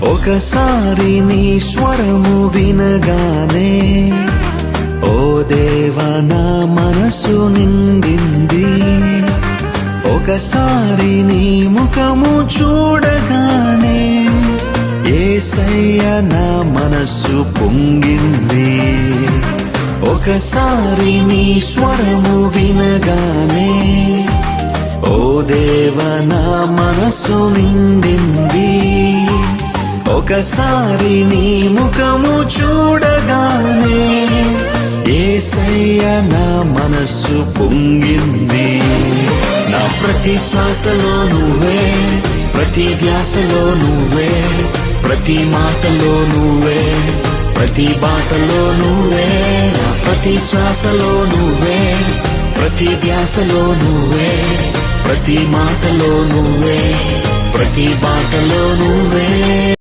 ఒకసారి నీ స్వరము వినగానే ఓ దేవా నా మనసు నిండింది. ఒకసారి నీ ముఖము చూడగానే యేసయ్య నా మనసు పొంగింది. ఒకసారి నీ స్వరము వినగానే ఓ దేవా నా మనసు నిండింది. ఒకసారి నీ ముఖము చూడగానే యేసయ్య నా మనసు పొంగింది. నా ప్రతి శ్వాసలో నువ్వే, ప్రతి ధ్యాసలో నువ్వే, ప్రతి మాటలో నువ్వే, ప్రతి బాటలో నువ్వే. నా ప్రతి శ్వాసలో నువ్వే, ప్రతి ధ్యాసలో నువ్వే, ప్రతి మాటలో నువ్వే, ప్రతి బాటలో నువ్వే.